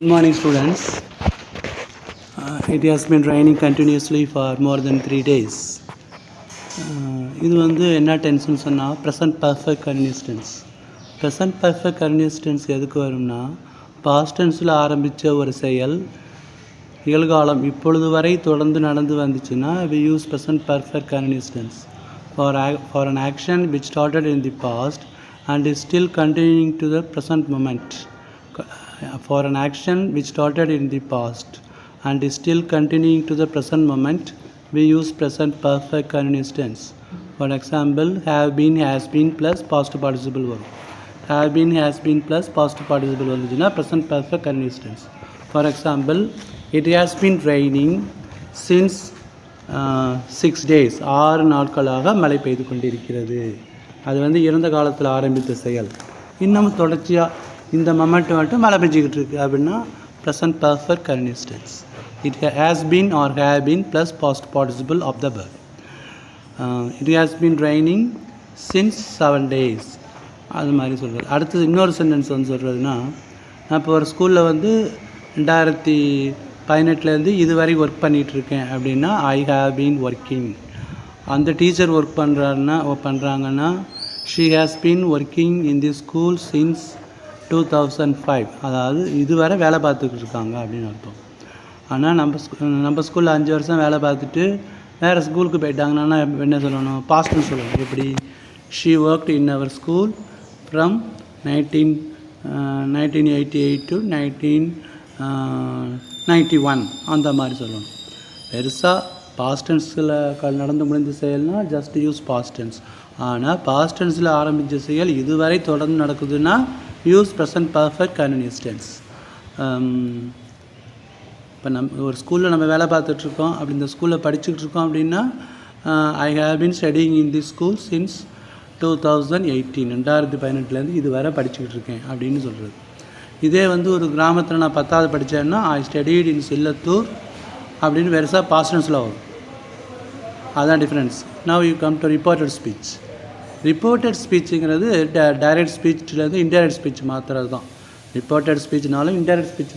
Good morning, students. It has been raining continuously for more than 3 days. இது என்ன டென்ஸ்னு சொன்னால் present perfect continuous tense. Present perfect continuous tense எதுக்கு வரும்னா, past டென்ஸில் ஆரம்பித்த ஒரு செயல் நிகழ்காலம் இப்பொழுது வரை தொடர்ந்து நடந்து வந்துச்சுன்னா we use present perfect continuous tense. For an action which started in the past and is still continuing to the present moment. For an action which started in the past and is still continuing to the present moment, we use present perfect continuous tense. For example, have been, has been plus past participle verb. Have been, has been plus past participle verb is present perfect continuous tense. For example, it has been raining since 6 days. 6 நாட்களாக மழை பெய்து கொண்டிருக்கிறது. அது இறந்த காலத்தில் ஆரம்பித்த செயல் இன்னும் தொடர்ச்சியாக இந்த மொமெண்ட் மட்டும் மழை பெஞ்சிக்கிட்டு இருக்குது அப்படின்னா present perfect continuous tense. It has been or have been plus past participle of the verb. It has been raining since 7 days. அது மாதிரி சொல்கிறது. அடுத்தது இன்னொரு சென்டென்ஸ் சொல்கிறதுனா, நான் இப்போ ஒரு ஸ்கூலில் 2018 இதுவரை ஒர்க் பண்ணிகிட்ருக்கேன் அப்படின்னா ஐ ஹேவ் பீன் ஒர்க்கிங். அந்த டீச்சர் ஒர்க் பண்ணுறாங்கன்னா she has been working in the school since 2005. அதாவது இதுவரை வேலை பார்த்துக்கிட்டு இருக்காங்க அப்படின்னு அர்த்தம். ஆனால் நம்ம ஸ்கூலில் 5 வருஷம் வேலை பார்த்துட்டு வேறு ஸ்கூலுக்கு போயிட்டாங்கன்னா என்ன சொல்லணும்? பாஸ்ட்னு சொல்லணும். எப்படி? She worked in her school from 1988 to 1991 அந்த மாதிரி சொல்லணும். பெருசாக பாஸ்ட் டென்ஸில் நடந்து முடிந்த செயல்னால் ஜஸ்ட் யூஸ் பாஸ்ட் டென்ஸ். ஆனால் பாஸ்ட் டென்ஸில் ஆரம்பித்த செயல் இதுவரை தொடர்ந்து நடக்குதுன்னா use present perfect continuous tense. இப்போ ஒரு ஸ்கூலில் நம்ம வேலை பார்த்துட்ருக்கோம், அப்படி இந்த ஸ்கூலில் படிச்சுக்கிட்டு இருக்கோம் அப்படின்னா I have been studying in the school since 2018 2018 இது வரை படிச்சுக்கிட்டு இருக்கேன் அப்படின்னு சொல்கிறது. இதே ஒரு கிராமத்தில் நான் 10வது படித்தேன்னா ஐ ஸ்டடிட் இன் சில்லத்தூர் அப்படின்னு பெருசாக பாஸ்ட் டென்ஸில் வரும். அதுதான் difference. Now you come to reported speech. Reported ஸ்பீச்சுங்கிறது டைரக்ட் ஸ்பீச்லேருந்து இன்டைரக்ட் ஸ்பீச் மாற்றுறது தான். ரிப்போர்ட்டட் ஸ்பீச்னாலும் இன்டைரக்ட் ஸ்பீச்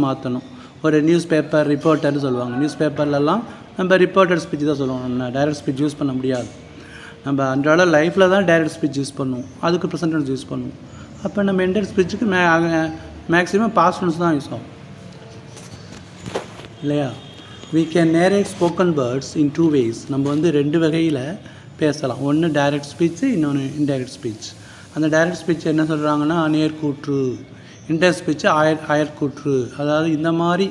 மாற்றணும். ஒரு நியூஸ் பேப்பர் ரிப்போர்ட்டர்னு சொல்லுவாங்க. நியூஸ் பேப்பர்லலாம் நம்ம ரிப்போர்ட்டட் ஸ்பீச் தான் சொல்லுவோம். நம்ம டைரக்ட் ஸ்பீச் யூஸ் பண்ண முடியாது. நம்ம அன்றாட லைஃப்பில் தான் டைரக்ட் ஸ்பீச் யூஸ் பண்ணுவோம், அதுக்கு ப்ரெசன்ட் டென்ஸ் யூஸ் பண்ணுவோம். அப்போ நம்ம இன்டைரக்ட் ஸ்பீச்சுக்கு மேக்ஸிமம் பாஸ்ட் டென்ஸ் தான் யூஸ் ஆகும் இல்லையா? we can narrate spoken words in 2 ways. நம்ம 2 வகையில் பேசலாம். ஒன்று டைரக்ட் ஸ்பீச்சு, இன்னொன்று இன்டைரக்ட் ஸ்பீச். அந்த டைரக்ட் ஸ்பீச் என்ன சொல்கிறாங்கன்னா நேர்கூற்று. Indirect speech அயற்கூற்று. அதாவது இந்த மாதிரி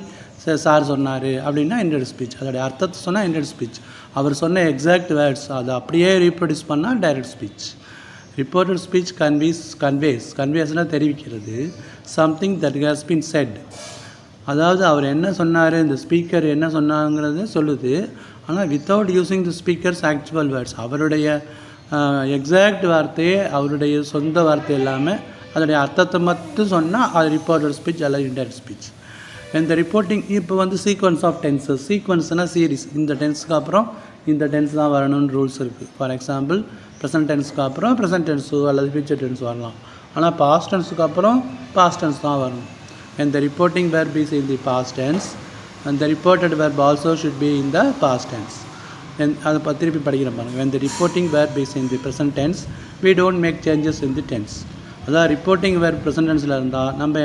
சார் சொன்னார் அப்படின்னா இன்டைரக்ட் ஸ்பீச். அதோடைய அர்த்தத்தை சொன்னால் இன்டைரக்ட் ஸ்பீச். அவர் சொன்ன எக்ஸாக்ட் வேர்ட்ஸ் அதை அப்படியே ரீப்ரொடியூஸ் பண்ணால் டைரக்ட் ஸ்பீச். ரிப்போர்ட்டட் ஸ்பீச் கன்வேஸ்னால் தெரிவிக்கிறது. Something that has been set. அதாவது அவர் என்ன சொன்னார், இந்த ஸ்பீக்கர் என்ன சொன்னாங்கிறது சொல்லுது. ஆனால் வித்தவுட் யூஸிங் தி ஸ்பீக்கர்ஸ் ஆக்சுவல் வேர்ட்ஸ். அவருடைய எக்ஸாக்ட் வார்த்தையே அவருடைய சொந்த வார்த்தை இல்லாமல் அதோடைய அர்த்தத்தை மட்டும் சொன்னால் அது ரிப்போர்ட்டட் ஸ்பீச் அல்லது இன்டைரக்ட் ஸ்பீச். இந்த ரிப்போர்ட்டிங் இப்போ சீக்வன்ஸ் ஆஃப் டென்ஸஸ். சீக்வன்ஸ்னால் சீரீஸ். இந்த டென்ஸுக்கு அப்புறம் இந்த டென்ஸ் தான் வரணும்னு ரூல்ஸ் இருக்குது. ஃபார் எக்ஸாம்பிள் ப்ரெசன்ட் டென்ஸுக்கு அப்புறம் ப்ரெசன்ட் டென்ஸு அல்லது ஃபியூச்சர் டென்ஸ் வரலாம். ஆனால் பாஸ்ட் டென்ஸுக்கு அப்புறம் பாஸ்ட் டென்ஸ் தான் வரணும். when the reporting verb is in the past tense and the reported verb also should be in the past tense. அதை திருப்பி படிக்கிறேன் பாருங்கள். when the reporting verb is in the present tense we don't make changes in the tense. அதாவது reporting verb present tenseல இருந்தால் நம்ம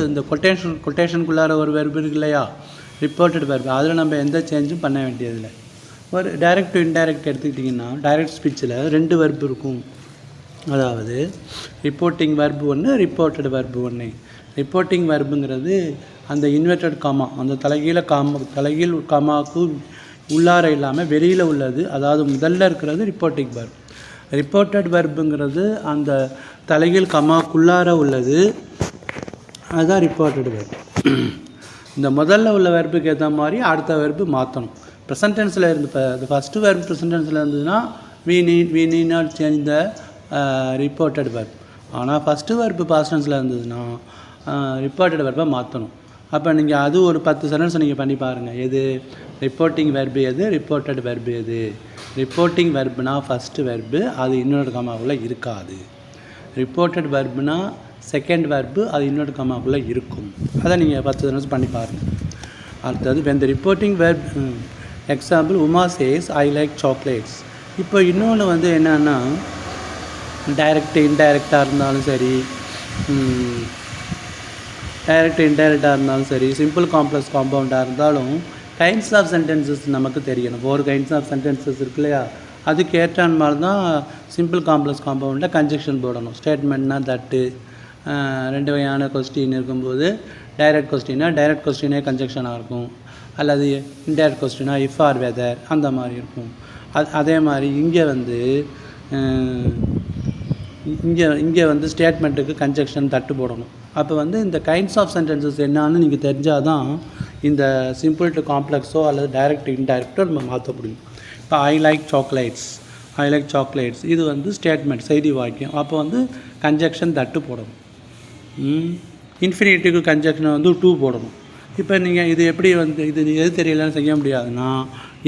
இந்த கொட்டேஷனுக்குள்ளார ஒரு verb இருக்கு இல்லையா, ரிப்போர்ட்டட் verb, அதில் நம்ம எந்த சேஞ்சும் பண்ண வேண்டியதில்லை. ஒரு டைரக்ட் டு இன்டைரக்ட் எடுத்துக்கிட்டிங்கன்னா டைரக்ட் ஸ்பீச்சில் 2 verb இருக்கும். அதாவது ரிப்போர்ட்டிங் verb ஒன்று, ரிப்போர்ட்டட் verb ஒன்று. ரிப்போர்ட்டிங் வெர்புங்கிறது அந்த இன்வெர்டட் காமா, அந்த தலைகீழ் காமாவுக்கு உள்ளார இல்லாமல் வெளியில் உள்ளது. அதாவது முதல்ல இருக்கிறது ரிப்போர்ட்டிங் வெர்ப். ரிப்போர்ட்டட் வெர்புங்கிறது அந்த தலைகீழ் காமாவுக்குள்ளார உள்ளது, அதுதான் ரிப்போர்ட்டட் வெர்ப். இந்த முதல்ல உள்ள வெர்புக்கு ஏற்ற மாதிரி அடுத்த வெர்பு மாற்றணும். ப்ரெசன்ட் டென்ஸில் இருந்து ஃபஸ்ட்டு வெர்ப் ப்ரெசன்ட் டென்ஸில் இருந்ததுன்னா we need not change the reported verb. ஆனால் ஃபஸ்ட்டு வெர்பு பாஸ்ட் டென்ஸில் இருந்ததுன்னா ரிப்போர்ட்டட் வெர்பை மாற்றணும். அப்போ நீங்கள் அது ஒரு 10 சென்டென்ஸ் நீங்கள் பண்ணி பாருங்கள். எது ரிப்போர்ட்டிங் வெர்பு, எது ரிப்போர்ட்டட் வெர்பு. எது ரிப்போர்ட்டிங் வெர்புனா ஃபஸ்ட்டு வெர்பு, அது இன்னொரு காமாவில் இருக்காது. ரிப்போர்ட்டட் வெர்புனா செகண்ட் வெர்பு அது இன்வெர்ட் கம்மாக்குள்ளே இருக்கும். அதை நீங்கள் 10 தடவை பண்ணி பாருங்கள். அடுத்தது when the reporting verb example Uma says I like chocolates. இப்போ இன்னொன்று வந்து என்னென்னா டைரக்ட் இன்டைரக்டாக இருந்தாலும் சரி, டைரக்ட் இன்டைரக்டாக இருந்தாலும் சரி, சிம்பிள் காம்ப்ளெக்ஸ் காம்பவுண்டாக இருந்தாலும் கைண்ட்ஸ் ஆஃப் சென்டென்சஸ் நமக்கு தெரியணும். ஒரு கைண்ட்ஸ் ஆஃப் சென்டென்சஸ் இருக்கு இல்லையா, அதுக்கு ஏற்ற மாதிரி தான் சிம்பிள் காம்ப்ளெக்ஸ் காம்பவுண்டில் கன்ஜெக்ஷன் போடணும். ஸ்டேட்மெண்ட்னா தட்டு, 2 வகையான கொஸ்டின் இருக்கும்போது டைரக்ட் கொஸ்டினா டைரக்ட் கொஸ்டினே கன்ஜெக்ஷனாக இருக்கும், அல்லது இன்டைரக்ட் கொஸ்டினா இஃப் ஆர் வெதர் அந்த மாதிரி இருக்கும். அதே மாதிரி இங்கே வந்து ஸ்டேட்மெண்ட்டுக்கு கன்ஜெக்ஷன் தட்டு போடணும். அப்போ வந்து இந்த கைண்ட்ஸ் ஆஃப் சென்டென்சஸ் என்னான்னு நீங்கள் தெரிஞ்சால் தான் இந்த சிம்பிள் டு காம்ப்ளெக்ஸோ அல்லது டைரக்ட் இன்டைரக்டோ நம்ம மாற்ற முடியும். இப்போ ஐ லைக் சாக்லேட்ஸ் இது வந்து ஸ்டேட்மெண்ட், செய்தி வாக்கியம். அப்போ வந்து கன்ஜெக்ஷன் தட்டு போடணும். இன்ஃபினிட்டிவ்க்கு கன்ஜெக்ஷன் வந்து டூ போடணும். இப்போ நீங்கள் இது எப்படி வந்து இது எது தெரியலன்னு செய்ய முடியாதுன்னா,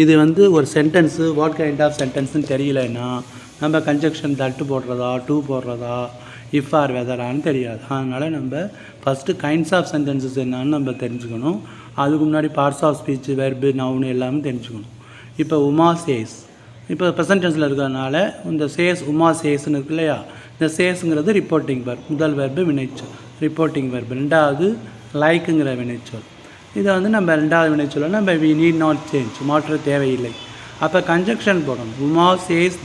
இது வந்து ஒரு சென்டென்ஸு வாட் கைண்ட் ஆஃப் சென்டென்ஸ்னு தெரியலைன்னா நம்ம கன்ஜெக்ஷன் தட்டு போடுறதா டூ போடுறதா இஃப் ஆர் வெதரான்னு தெரியாது. அதனால் நம்ம ஃபஸ்ட்டு கைண்ட்ஸ் ஆஃப் சென்டென்சஸ் என்னான்னு நம்ம தெரிஞ்சுக்கணும். அதுக்கு முன்னாடி parts of speech, verb, noun எல்லாமே தெரிஞ்சுக்கணும். இப்போ உமா சேஸ், இப்போ ப்ரெசன்ட் டென்ஸில் இருக்கிறதுனால இந்த சேஸ் உமா சேஸ்ன்னு இருக்கு இல்லையா, இந்த சேஸுங்கிறது ரிப்போர்ட்டிங் வெர்ப், முதல் வெர்பு வினைச்சொல் ரிப்போர்ட்டிங் வெர்பு, ரெண்டாவது லைக்குங்கிற வினைச்சொல். இதை வந்து நம்ம ரெண்டாவது வினைச்சொல்லை நம்ம வி நீட் நாட் சேஞ்ச், மாற்ற தேவையில்லை. அப்போ கன்ஜெக்ஷன் போடணும். உமா சேஸ்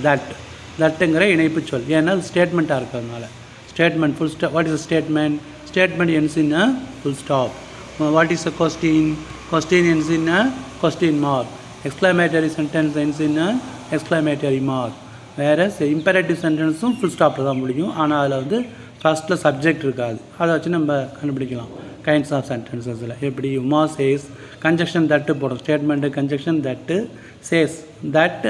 தட்டுங்கிற இணைப்பு சொல், ஏன்னா அது ஸ்டேட்மெண்ட்டாக இருக்கிறதுனால. Statement full stop. What is a statement? Statement ends in a full stop. What is a question? Question ends in a question mark. Exclamatory sentence ends in a exclamatory mark. Whereas imperative sentenceம் full ஸ்டாப்பில் தான் முடியும். ஆனால் அதில் வந்து ஃபஸ்ட்டில் subject இருக்காது. அதை வச்சு நம்ம கண்டுபிடிக்கலாம் கைண்ட்ஸ் ஆஃப் சென்டென்சஸில். எப்படி உமா சேஸ் கன்ஜெக்ஷன் தட்டு போடும், ஸ்டேட்மெண்ட்டு கன்ஜெக்ஷன் தட்டு, says that,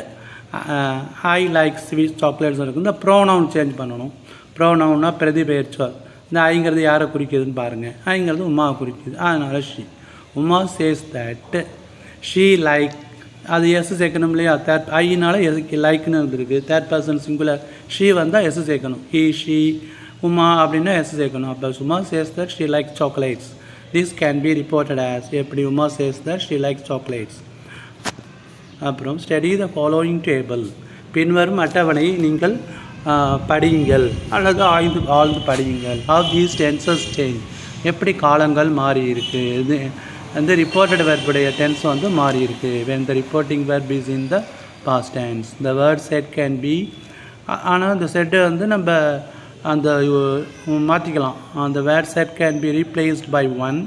I like sweet chocolates இருக்குது. இந்த ப்ரோனவுன் சேஞ்ச் பண்ணணும். ப்ரோனவுன்னா பிரதிபெயர் சொல். இந்த ஐங்கிறது யாரை குறிக்குதுன்னு பாருங்கள். ஐங்கிறது உமாவை குறிக்குது, அதனால் she. Uma says that she like, அது எஸ் சேர்க்கணும் இல்லையா, தேர்ட் ஐயினால் லைக்னு இருந்திருக்கு, தேர்ட் பர்சன் சிங்குலர். ஷீ வந்தால் எஸ் சேர்க்கணும். ஹீ ஷீ உமா அப்படின்னா எஸ் சேர்க்கணும். அப்போ Uma says that she like chocolates. This can be reported as எப்படி Uma says that she like chocolates. அப்புறம் ஸ்டடி த ஃபாலோயிங் டேபிள், பின்வரும் அட்டவணையை நீங்கள் படியுங்கள் அல்லது ஆழ்ந்து படியுங்கள். ஹவ் தீஸ் டென்சஸ் சேஞ்ச், எப்படி காலங்கள் மாறி இருக்குது. இது வந்து ரிப்போர்ட்டட் வெர்புடைய டென்ஸ் வந்து மாறி இருக்குது. When the reporting verb is in the past tense. The word said can be, ஆனால் இந்த செட்டை வந்து நம்ம அந்த மாற்றிக்கலாம். அந்த word said can be replaced by one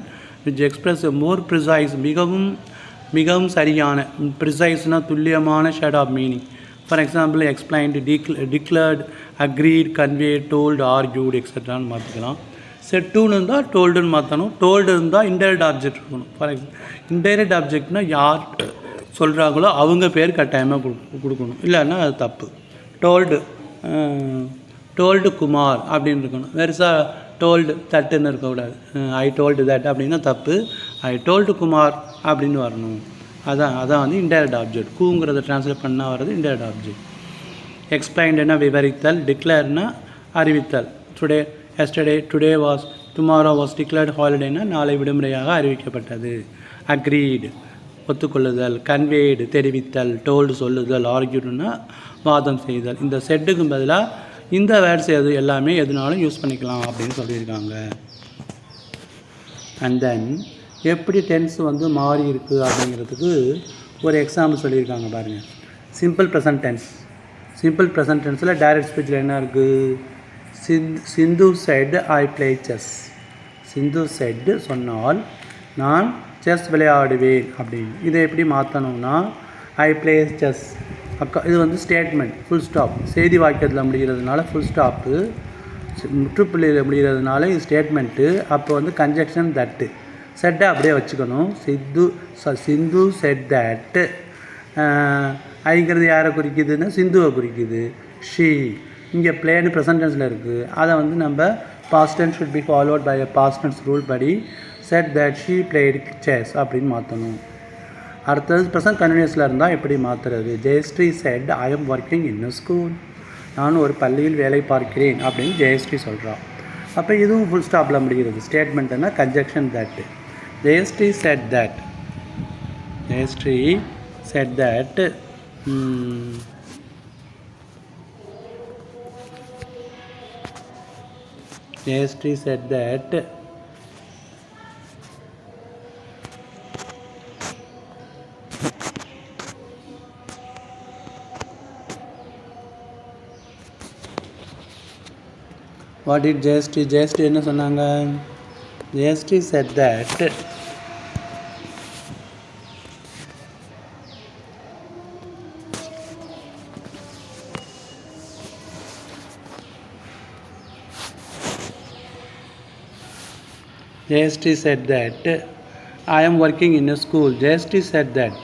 which express more precise, மிகவும் சரியான, ப்ரிசைஸ்னால் துல்லியமான shade of meaning. For example explained, declared, agreed, conveyed, told, argued எக்ஸெட்ரான்னு மாற்றிக்கலாம். செட்டுன்னு இருந்தால் டோல்டுன்னு மாற்றணும். டோல்டு இருந்தால் இன்டைரக்ட் ஆப்ஜெக்ட் இருக்கணும். ஃபார் இன்டைரக்ட் ஆப்ஜெக்ட்னால் யார் சொல்கிறாங்களோ அவங்க பேர் கட்டாயமாக கொடுக்கணும், இல்லைன்னா அது தப்பு. டோல்டு குமார் அப்படின்னு இருக்கணும். வெறுசாக டோல்டு தட்டுன்னு இருக்கக்கூடாது. ஐ டோல்டு தட் அப்படின்னா தப்பு. ஐ டோல்டு குமார் அப்படின்னு வரணும். அதான் வந்து இன்டைரக்ட் ஆப்ஜெக்ட். கூங்கிறத ட்ரான்ஸ்லேட் பண்ணால் வர்றது இன்டைரக்ட் ஆப்ஜெக்ட். எக்ஸ்பிளைன்டுனா விவரித்தல், டிக்ளேர்னா அறிவித்தல். Today was, tomorrow was declared ஹாலிடேனா நாளை விடுமுறையாக அறிவிக்கப்பட்டது. அக்ரீடு ஒத்துக்கொள்ளுதல், கன்வேடு தெரிவித்தல், டோல்டு சொல்லுதல், ஆர்கியூட்னா வாதம் செய்தல். இந்த செட்டுக்கும் பதிலாக இந்த வேர்ட்ஸ் எல்லாமே எதுனாலும் யூஸ் பண்ணிக்கலாம் அப்படின்னு சொல்லியிருக்காங்க. அண்ட் தென் எப்படி டென்ஸ் வந்து மாறி இருக்குது அப்படிங்கிறதுக்கு ஒரு எக்ஸாம்பிள் சொல்லியிருக்காங்க பாருங்கள். சிம்பிள் ப்ரெசன்ட் டென்ஸில் டைரக்ட் ஸ்பீச்சில் என்ன இருக்குது? Sindhu said I play chess. Sindhu said சொன்னால் நான் செஸ் விளையாடுவேன் அப்படின்னு. இதை எப்படி மாற்றணும்னா ஐ பிளே செஸ். இது வந்து ஸ்டேட்மெண்ட், ஃபுல் ஸ்டாப். செய்தி வாக்கியத்தில் முடிகிறதுனால ஃபுல் ஸ்டாப்பு, முற்றுப்புள்ளியில் முடிகிறதுனால இது ஸ்டேட்மெண்ட்டு. அப்போ வந்து கன்ஜெக்ஷன் தட்டு. செட்டை அப்படியே வச்சுக்கணும். சிந்து செட் தட். ஐங்கிறது யாரை குறிக்குதுன்னா சிந்துவை குறிக்குது. ஷீ இங்கே பிளேன்னு ப்ரெசன்ட் டென்ஸில் இருக்குது. அதை வந்து நம்ம past tense should be followed by a past tense rule படி said that she played chess அப்படின்னு மாற்றணும். அடுத்தது ப்ரெசன்ட் கண்டினியூஸில் இருந்தால் எப்படி மாற்றுறது? Jayashree said I am working in a school. நான் ஒரு பள்ளியில் வேலை பார்க்கிறேன் அப்படின்னு ஜெயஸ்ரீ சொல்கிறான். அப்போ இதுவும் ஃபுல் ஸ்டாப்பில் முடிகிறது. ஸ்டேட்மெண்ட்னா conjunction that. Jayashree said that. Jayashree said that. Jayashree said that what did Jayashree என்ன சொன்னாங்க? Jayashree said that Jayashree said that I am working in a school. Jayashree said that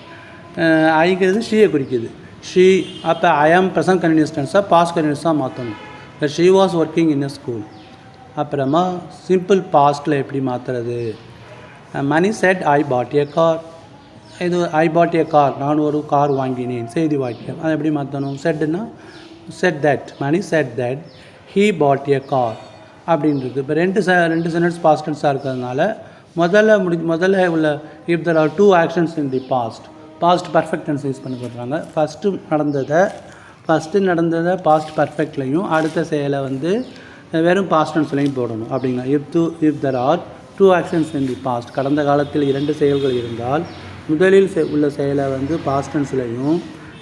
ஐங்கிறது ஷீயை குறிக்குது. ஷீ அப்போ ஐ ஆம் ப்ரெசன்ட் கண்டினியூஸ் டென்ஸாக பாஸ்ட் கண்டினியூஸாக மாற்றணும். இப்போ she was working in a school. அப்புறமா simple பாஸ்ட்டில் எப்படி மாற்றுறது? மணி set I pot a car. இது ஐ பாட் ஏ கார், நான் ஒரு கார் வாங்கினேன், செய்தி வாக்கியம். அதை எப்படி மாற்றணும்? செட்டுன்னா said that. Mani said that he bought a car அப்படின்றது. இப்போ ரெண்டு சென்டென்ஸ் பாஸ்ட் டென்ஸாக இருக்கிறதுனால முதல்ல உள்ள if there are two actions in the past perfect tense use பண்ண சொல்கிறாங்க. ஃபஸ்ட்டு நடந்ததை பாஸ்ட் பர்ஃபெக்ட்லையும் அடுத்த செயலை வந்து வெறும் பாஸ்ட் டென்ஸ்லையும் போடணும் அப்படிங்களா. If there are two actions in the past, கடந்த காலத்தில் 2 செயல்கள் இருந்தால் முதலில் உள்ள செயலை வந்து பாஸ்ட் டென்ஸ்லையும்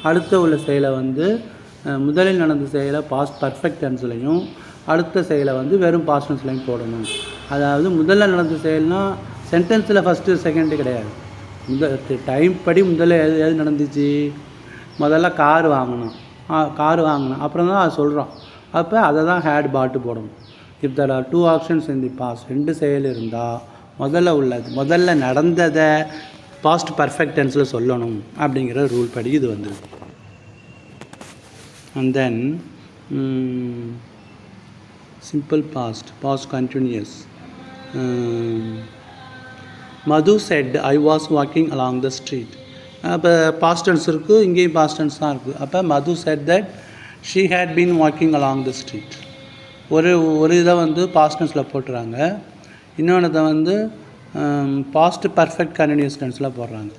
அடுத்த உள்ள செயலை வந்து முதலில் நடந்த செயலை பாஸ்ட் பர்ஃபெக்ட் டென்ஸ்லையும் அடுத்த செயலை வந்து வெறும் பாஸ்ட் டென்ஸ்லையும் போடணும். அதாவது முதல்ல நடந்த செயல்னால் சென்டென்ஸில் ஃபஸ்ட்டு செகண்டு கிடையாது. டைம் படி முதல்ல எது நடந்துச்சு? முதல்ல கார் வாங்கினோம், அப்புறம் தான் அது சொல்கிறோம். அப்போ அதை தான் ஹேட் பாட்டு போடணும். If there are 2 actions in the past, 2 செயல் இருந்தால் முதல்ல நடந்ததை பாஸ்ட் பர்ஃபெக்ட் டென்ஸில் சொல்லணும் அப்படிங்கிற ரூல் படி இது வந்துருக்கு. And then simple past continuous. Madhu said I was walking along the street. அப்போ பாஸ்ட் டென்ஸ் இருக்குது, இங்கேயும் பாஸ்ட் டென்ஸ் தான் இருக்குது. அப்போ மது said that she had been walking along the street. ஒரு இதை வந்து பாஸ்ட் டென்ஸில் போட்டுறாங்க, இன்னொன்று வந்து பாஸ்ட் பர்ஃபெக்ட் கண்டினியூஸ் டென்ஸில் போடுறாங்க.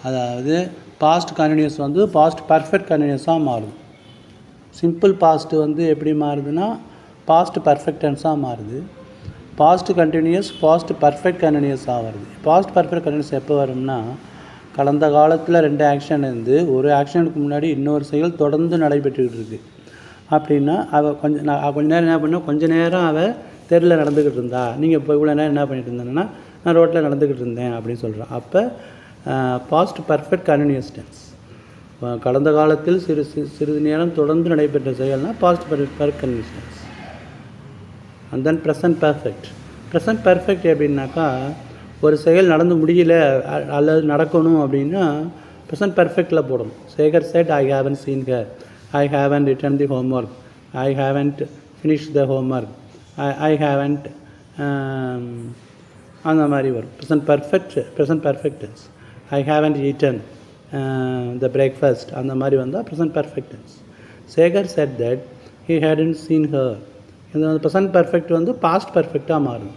அதாவது பாஸ்ட் கண்டினியூஸ் வந்து பாஸ்ட் பர்ஃபெக்ட் கண்டினியூஸாக மாறுது. சிம்பிள் பாஸ்ட்டு வந்து எப்படி மாறுதுன்னா பாஸ்ட் பர்ஃபெக்ட் டென்ஸாக மாறுது. பாஸ்ட் கண்டினியூஸ் பாஸ்ட் பர்ஃபெக்ட் கண்டினியூஸாக வருது. பாஸ்ட் பர்ஃபெக்ட் கண்டினியூஸ் எப்போ வரும்னா கடந்த காலத்தில் 2 ஆக்ஷன் இருந்து ஒரு ஆக்ஷனுக்கு முன்னாடி இன்னொரு செயல் தொடர்ந்து நடைபெற்றுக்கிட்டு இருக்குது அப்படின்னா கொஞ்ச நேரம் என்ன பண்ணால் கொஞ்சம் நேரம் அவள் தெருவில் நடந்துக்கிட்டு இருந்தா, நீங்கள் இப்போ இவ்வளோ நேரம் என்ன பண்ணிட்டு இருந்தேன்னா நான் ரோட்டில் நடந்துக்கிட்டு இருந்தேன் அப்படின்னு சொல்கிறேன். அப்போ பாஸ்ட் பர்ஃபெக்ட் கண்டினியூஸ் டென்ஸ். கடந்த காலத்தில் சிறிது நேரம் தொடர்ந்து நடைபெற்ற செயல்னால் past perfect continuous tense. And then present perfect எப்படின்னாக்கா ஒரு செயல் நடந்து முடியல அல்லது நடக்கணும் அப்படின்னா ப்ரெசன்ட் பர்ஃபெக்டில் போடணும். Sekar said I haven't seen her, I haven't written the homework, I haven't finish the homework, I haven't அந்த மாதிரி வரும். Present perfect tense. I haven't eaten the breakfast அந்த மாதிரி வந்தால் present perfect tense. Sekar said that he hadn't seen her. இந்த present perfect வந்து past பர்ஃபெக்டாக மாறும்.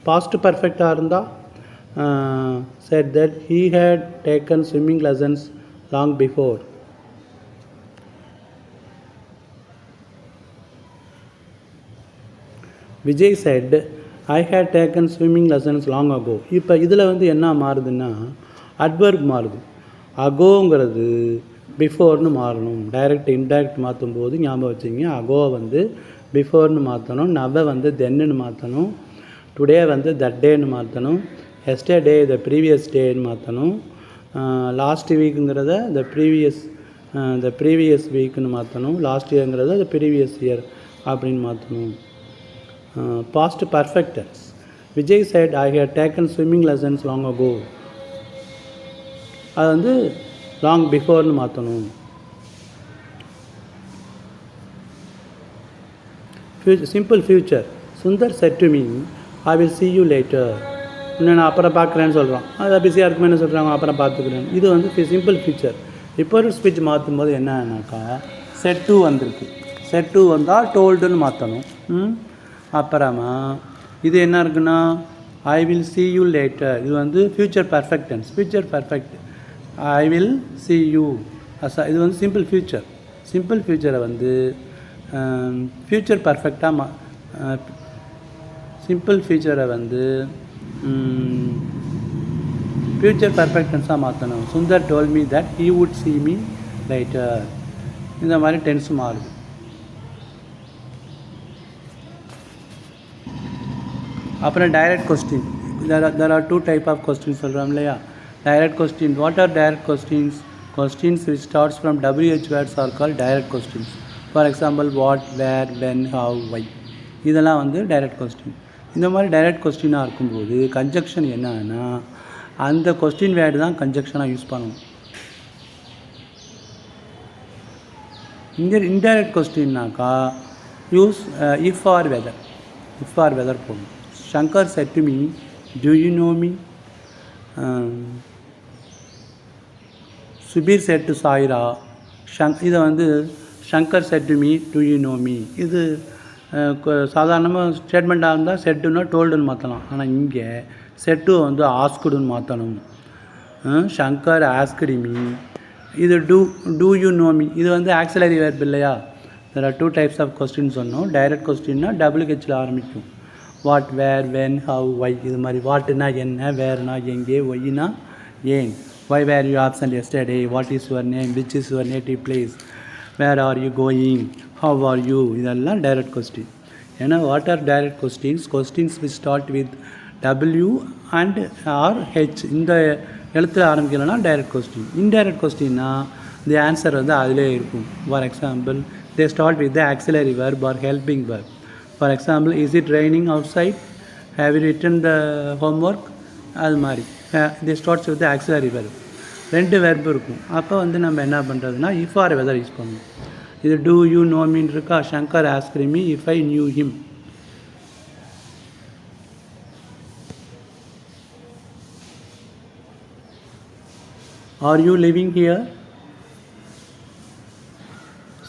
பாஸ்ட் பர்ஃபெக்டாக இருந்தால் said that he had taken swimming lessons long before. Vijay said I had taken swimming lessons long ago. இப்போ இதில் வந்து என்ன மாறுதுன்னா அட்வர்ப் மாறுது. அகோங்கிறது பிஃபோர்னு மாறணும். டைரக்ட் இன்டைரக்ட் மாற்றும் போது ஞாபகம் வச்சுங்க, அகோவை வந்து பிஃபோர்னு மாற்றணும், நவை வந்து தென்னுன்னு மாற்றணும், டுடே வந்து தட் டேன்னு மாற்றணும், எஸ்டர்டே த ப்ரீவியஸ் டேன்னு மாற்றணும், லாஸ்ட் வீக்குங்கிறத த ப்ரீவியஸ் வீக்குன்னு மாற்றணும், லாஸ்ட் இயருங்கிறத த ப்ரீவியஸ் இயர் அப்படின்னு மாற்றணும். Past perfect tense. Vijay said I had taken swimming lessons long ago. அது வந்து லாங் பிஃபோர்னு மாற்றணும். Simple future. Sundar said to me I will see you later. இன்னும் நான் அப்புறம் பார்க்குறேன்னு சொல்கிறோம். அதை பிஸியாக இருக்குமே என்ன சொல்கிறாங்க, அப்புறம் பார்த்துக்கிறேன். இது வந்து சிம்பிள் ஃபியூச்சர். ரிப்போர்ட்டட் ஸ்பீச் மாற்றும் போது என்னன்னாக்கா செட் டூ வந்திருக்கு. செட் டூ வந்தால் டோல்டுன்னு மாற்றணும். அப்புறமா இது என்ன இருக்குன்னா I will see you later. இது வந்து future perfect tense. Future perfect I will see you. இது வந்து சிம்பிள் ஃபியூச்சர். சிம்பிள் ஃபியூச்சரை வந்து ஃபியூச்சர் பர்ஃபெக்டாக சிம்பிள் ஃபியூச்சரை வந்து ஃபியூச்சர் பர்ஃபெக்ட் டென்ஸாக மாற்றணும். Sundar told me that he would see me later. இந்த மாதிரி டென்ஸ் மாறுது. அப்புறம் direct question. there are 2 type of questions சொல்கிறோம் இல்லையா. Direct question. What are direct questions? Questions which starts from WH words are called direct questions. For example what, where, when, how, why, இதெல்லாம் வந்து direct question. இந்த மாதிரி direct கொஸ்டினாக இருக்கும்போது conjunction என்னன்னா அந்த question word தான் கன்ஜக்ஷனாக யூஸ் பண்ணணும். இன்டைரக்ட் கொஸ்டின்னாக்கா use if or whether. If or whether போடணும். Shankar said to me, do you know me? Subir said to Saira, இதை வந்து Shankar said to me, do you know me? இது சாதாரணமாக ஸ்டேட்மெண்ட்டாக இருந்தால் செட்டுன்னா டோல்டுன்னு மாற்றலாம். ஆனால் இங்கே செட்டு வந்து ஆஸ்குடுன்னு மாற்றணும். Shankar asked me. இது டூ யூ நோ மீ, இது வந்து ஆக்சிலரி வெர்ப் இல்லையா. there are 2 types of questions சொன்னோம். டைரக்ட் கொஸ்டின்னா WHல ஆரம்பிக்கும். What, where, when, how, why. இது மாதிரி வாட்டுனா என்ன, வேர்னா எங்கே, ஒய்னா ஏன். Why were you absent yesterday, what is your name, which is your native place, where are you going, how are you. இதெல்லாம் டைரக்ட் கொஸ்டின். ஏன்னா what are direct questions? Questions we start with W and or H இந்த எழுத்தில் ஆரம்பிக்கலன்னா direct question. Indirect கொஸ்டின்னா the answer வந்து அதிலே இருக்கும். For example they start with the auxiliary verb or helping verb. For example is it raining outside, have you written the homework, அது மாதிரி they starts with auxiliary verb. 2 verb இருக்கும். அப்போ வந்து நம்ம என்ன பண்ணுறதுன்னா இஃப் ஆர் வெதர் யூஸ் பண்ணணும். இது டூ யூ நோ மீன் இருக்கா. Shankar asked me if I knew him. Are you living here?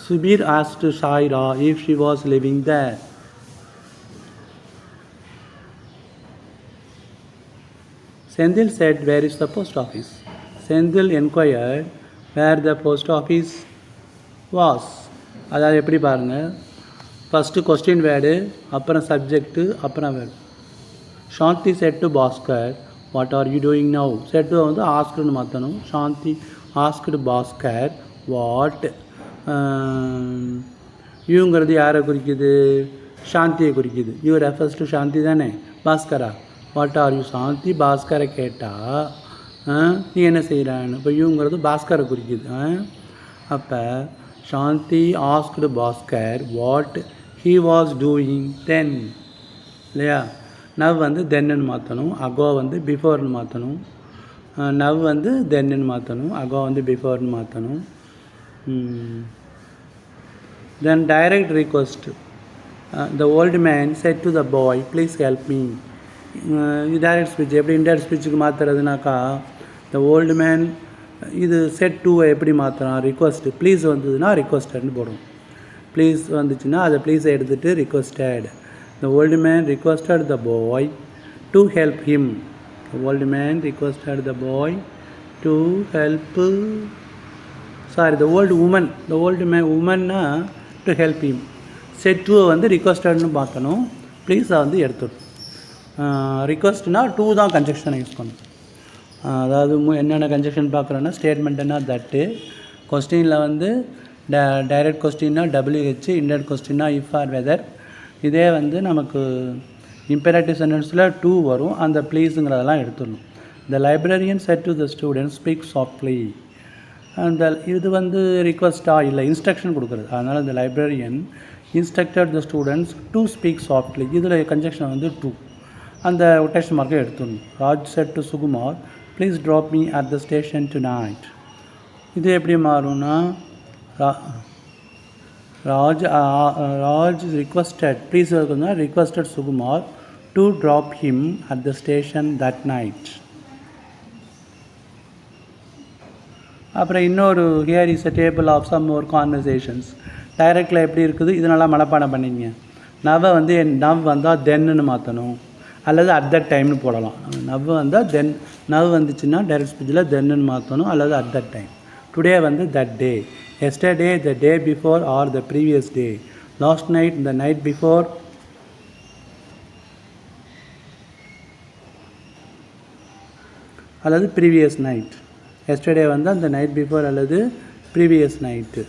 Subir asked Saira if she was living there. Senthil said, where is the post office? Senthil inquired where the post office was. அதாவது எப்படி பாருங்கள், first question word, அப்புறம் subject, அப்புறம் word. Shanti said to Bhaskar, what are you doing now. Said வந்து ஆஸ்க்டுன்னு மாற்றணும். Shanti asked Bhaskar what. யூங்கிறது யாரை குறிக்குது? சாந்தியை குறிக்குது. யூ ரெஃபர்ஸ் டு சாந்தி தானே. பாஸ்கரா, வாட் ஆர் யூ. சாந்தி பாஸ்கரை கேட்டால் நீ என்ன செய்கிறான்னு. இப்போ யூங்கிறது பாஸ்கரை குறிக்குது. அப்போ Shanti asked Bhaskar what he was doing then, இல்லையா. நவ் வந்து தென்னு மாற்றணும். அகோ வந்து பிஃபோர்னு மாற்றணும். நவ் வந்து தென்னு மாற்றணும். அகோ வந்து பிஃபோர்னு மாற்றணும். Then direct request. The old man said to the boy please help me. Direct speech. எப்படி இன்டைரக்ட் ஸ்பீச்சுக்கு மாற்றுறதுனாக்கா த ஓல்டு மேன், இது செட் டூவை எப்படி மாற்றலாம். ரிக்வெஸ்ட். ப்ளீஸ் வந்ததுன்னா ரிக்வெஸ்டட்னு போடும். ப்ளீஸ் வந்துச்சுன்னா அதை ப்ளீஸை எடுத்துகிட்டு requested. The old man requested the boy to help him. The old man requested the boy to help. Sorry, the old woman. The old man woman to help him. Said to வந்து requestedனு பார்க்கணும். ப்ளீஸை வந்து எடுத்துடும். ரிக்வெஸ்ட்னா two தான் கன்ஜெக்ஷனை use பண்ணும். அதாவது என்னென்ன conjunction பார்க்குறோன்னா ஸ்டேட்மெண்ட்டுன்னா that, கொஸ்டினில் வந்து direct கொஸ்டின்னா WH, இன்டைரக்ட் கொஸ்டின்னா இஃப் ஆர் வெதர். இதே வந்து நமக்கு இம்பெரேட்டிவ் சென்டென்ஸில் டூ வரும். அந்த ப்ளீஸுங்கிறதெல்லாம் எடுத்துடணும். The librarian said to the student speak softly. அந்த இது வந்து ரிக்வெஸ்ட்டாக இல்லை, இன்ஸ்ட்ரக்ஷன் கொடுக்குறது. அதனால் இந்த librarian instructed the students to speak softly. இதில் கன்ஜெக்ஷன் வந்து டூ. அந்த கொட்டேஷன் மார்க்கை எடுத்துடணும். Raj said to Sukumar please drop me at the station tonight. இது எப்படி மாறும்னா ராஜ் requested, ப்ளீஸ் இருக்குன்னா requested Sukumar to drop him at the station that night. அப்புறம் இன்னொரு here is a table of some more conversations. டைரக்டில் எப்படி இருக்குது, இது நல்லா மனப்பாடம் பண்ணிங்க. நவ் வந்து நவ் வந்தால் தென்னு மாற்றணும், அல்லது அட் தட் டைம்னு போடலாம். நவ் வந்தால் தென், நவ் வந்துச்சுன்னா டைரக்ட் ஸ்பீச்சில் தென்னு மாற்றணும், அல்லது அட் தட் டைம். டுடே வந்து that day, yesterday the day before R the previous day, last night the night before, அல்லது ப்ரீவியஸ் நைட். எஸ்டர்டே வந்து அந்த நைட் பிஃபோர் அல்லது ப்ரீவியஸ் நைட்டு.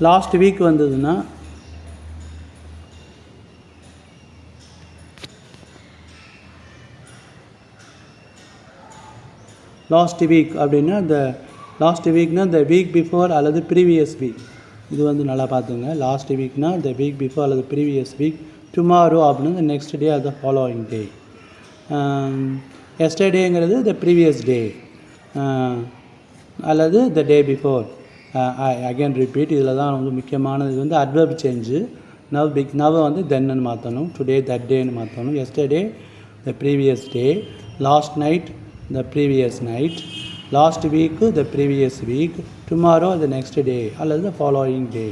லாஸ்ட் வீக் வந்ததுன்னா லாஸ்ட் வீக் அப்படின்னா இந்த லாஸ்ட் வீக்னா இந்த week before அல்லது ப்ரீவியஸ் வீக். இது வந்து நல்லா பார்த்துங்க. லாஸ்ட் வீக்னா இந்த வீக் பிஃபோர் அல்லது ப்ரீவியஸ் வீக். டுமாரோ அப்படின்னா நெக்ஸ்ட் டே அது ஃபாலோவிங் டே. எஸ்டர்டேங்கிறது த ப்ரீவியஸ் டே அல்லது த டே பிஃபோர். Again repeat. இதில் தான் வந்து முக்கியமானது வந்து அட்வர்ப் சேஞ்சு. நவ் வந்து தென்னு மாற்றணும், டுடே தட் டேன்னு மாற்றணும், yesterday the previous day, last night the previous night, last week the previous week, tomorrow the next டே அல்லது த ஃபாலோயிங் டே.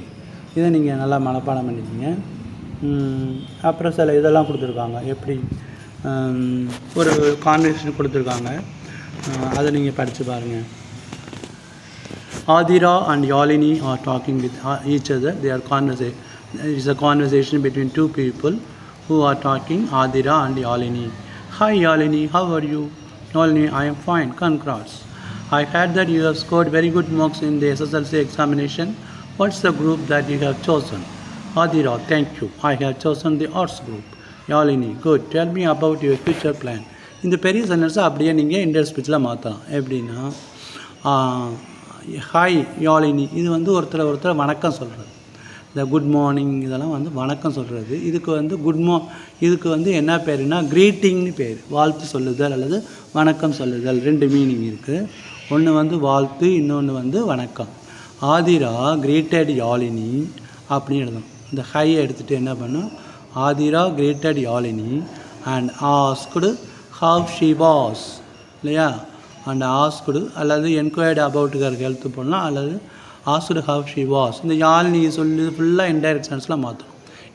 இதை நீங்கள் நல்லா மனப்பாடம் பண்ணிக்கிங்க. அப்புறம் சில இதெல்லாம் கொடுத்துருக்காங்க. எப்படி ஒரு கான்வர்சேஷன் கொடுத்துருக்காங்க, அதை நீங்கள் படித்து பாருங்கள். Adira and Yalini are talking with each other. They are conversation. It is a conversation between two people who are talking. Adira and Yalini. Hi Yalini, how are you? Yalini, I am fine. Congrats. I heard that you have scored very good marks in the SSLC examination. What's the group that you have chosen? Adira, thank you. I have chosen the arts group. Yalini, good. Tell me about your future plan. இந்த பெரிய சென்டென்ஸை அப்படியே நீங்கள் Indian ஸ்பீச்சில் மாற்றலாம். எப்படின்னா, hi Yazhini, இது வந்து ஒருத்தர் வணக்கம் சொல்கிறது. இந்த குட் மார்னிங் இதெல்லாம் வந்து வணக்கம் சொல்கிறது. இதுக்கு வந்து இதுக்கு வந்து என்ன பேருனா க்ரீட்டிங்னு பேர். வாழ்த்து சொல்லுதல் அல்லது வணக்கம் சொல்லுதல், ரெண்டு மீனிங் இருக்குது. ஒன்று வந்து வாழ்த்து, இன்னொன்று வந்து வணக்கம். ஆதிரா கிரீட்டட் யாழினி அப்படின்னு எழுதணும். இந்த ஹையை எடுத்துகிட்டு என்ன பண்ணும், Aathira greeted Yazhini and asked how she was, இல்லையா? அண்ட் ஆஸ்க்டு அல்லது என்கொயர்டு அபவுட் ஹர் ஹெல்த் போடலாம், அல்லது ஆஸ்க்டு ஹவ் ஷி வாஸ். இந்த யாழினி சொல்லி ஃபுல்லாக இன்டைரக்ட் சென்ஸில் மாற்றும்.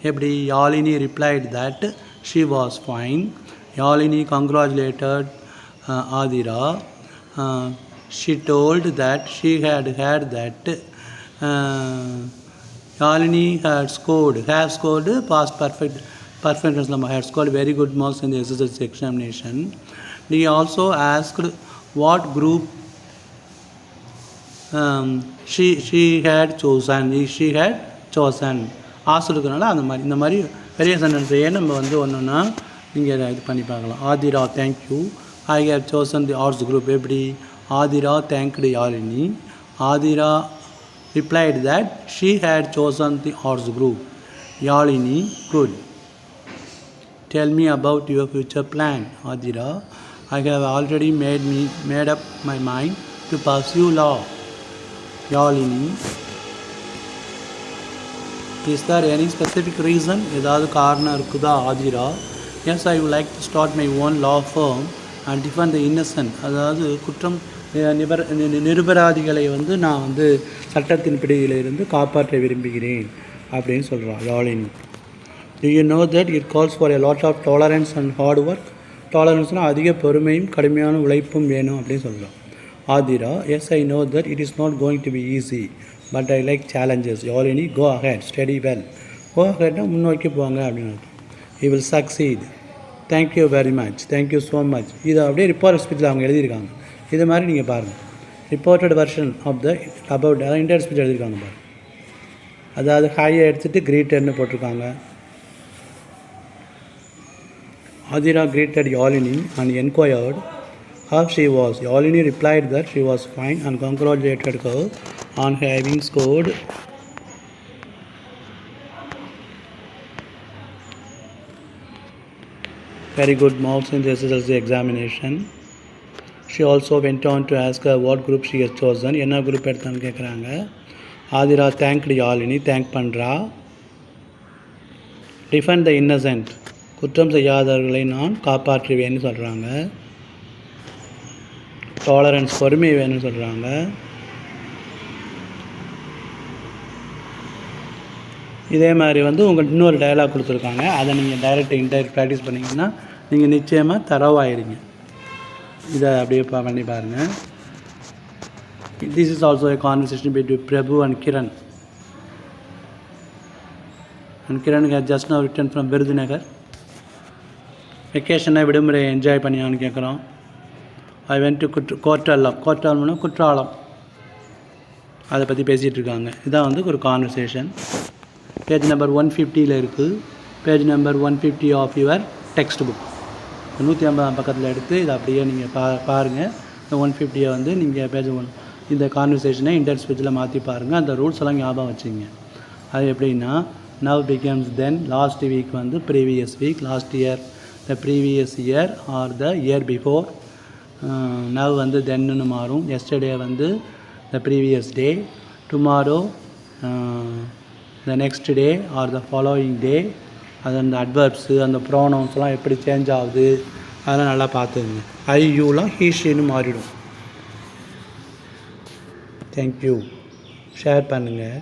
எப்படி, Yazhini replied that she was fine, Yazhini congratulated Aathira, she told that she had that, Yazhini had scored past perfect tense. Had scored very good marks in the SSLC examination. He also asked what group she had chosen. ஆசிரியர்களால் அந்த மாதிரி இந்த மாதிரி பெரிய சென்டென்ஸையே நம்ம வந்து ஒன்றுன்னா நீங்கள் இது பண்ணி பார்க்கலாம். Aadhira thank you, I have chosen the arts group. எப்படி, Aadhira thanked Yazhini, Aadhira replied that she had chosen the arts group. Yalini, good. Tell me about your future plan. Adira, I have already made up my mind to pursue law. Yalini, is there any specific reason? ஏதாவது காரணம் இருக்குதா? Aadhira, yes, I would like to start my own law firm and defend the innocent. அதாவது குற்றம் நிரபராதிகளை வந்து நான் வந்து சட்டத்தின் பிடியிலிருந்து காப்பாற்ற விரும்புகிறேன் அப்படின்னு சொல்கிறான் Yazhini. Do you know that it calls for a lot of tolerance and hard work? டாலரன்ஸ்னால் அதிக பொறுமையும் கடுமையான உழைப்பும் வேணும் அப்படின்னு சொல்கிறான். Aadhira, yes, I know that it is not going to be easy, but I like challenges. Yazhini, go ahead, study well. Go aheadனா முன்னோக்கி போங்க அப்படின்னு. He will succeed. Thank you very much. Thank you so much. இதை அப்படியே report ஸ்பீச்சில் அவங்க எழுதியிருக்காங்க. இது மாதிரி நீங்கள் பாருங்கள். Reported version of the about inter speech எழுதியிருக்காங்க பாருங்கள். அதாவது ஹையை எடுத்துகிட்டு கிரீட்டட்னு போட்டிருக்காங்க. Aathira greeted Yazhini and enquired how she was. Yalini replied that she was fine and congratulated her on having scored very good marks in the SSLC examination. She also went on to ask her what group she has chosen. என்ன group எடுத்தான்னு கேட்குறாங்க. Aadhira thanked Yazhini, thank பண்ணுறா. Defend த Innocent, குற்றம் செய்யாதவர்களை நான் காப்பாற்றுவேன்னு சொல்கிறாங்க. Tolerance, பொறுமை வேணும்னு சொல்கிறாங்க. இதே மாதிரி வந்து உங்களுக்கு இன்னொரு டயலாக் கொடுத்துருக்காங்க, அதை நீங்கள் டைரக்ட் இன்டைரக்ட் ப்ராக்டிஸ் பண்ணிங்கன்னா நீங்கள் நிச்சயமாக தரவாயிருங்க. இதை அப்படியே பண்ணி பாருங்கள். This is also a conversation between Prabhu and Kiran. And Kiran has just now returned from Virudhunagar. வெக்கேஷனை விடுமுறையை என்ஜாய் பண்ணியான்னு கேட்குறோம். ஐ வென்ட் டு கோட்டாலம்னா குற்றாலம், அதை பற்றி பேசிகிட்டு இருக்காங்க. இதான் வந்து ஒரு கான்வர்சேஷன். பேஜ் நம்பர் 150 இருக்குது. Page number 150 of your textbook. 150 பக்கத்தில் எடுத்து இதை அப்படியே நீங்கள் பாருங்கள். இந்த 150 வந்து நீங்கள் பேஜ் இந்த கான்வர்சேஷனை இன்டைரக்ட் ஸ்பீச்சில் மாற்றி பாருங்கள். அந்த ரூல்ஸ் எல்லாம் ஞாபகம் வச்சுங்க. அது எப்படின்னா, now becomes then, last week வந்து previous week, last year the previous year or the year before. now வந்து தென்னு மாறும். எஸ்டர்டே வந்து the previous day, tomorrow the next day or the following day. அது அந்த அட்வர்ப்ஸு அந்த ப்ரோனவுன்ஸ்லாம் எப்படி சேஞ்ச் ஆகுது அதெல்லாம் நல்லா பார்த்துங்க. ஐ யூலாம் ஹீஷின்னு மாறிடும். தேங்க்யூ. ஷேர் பண்ணுங்கள்.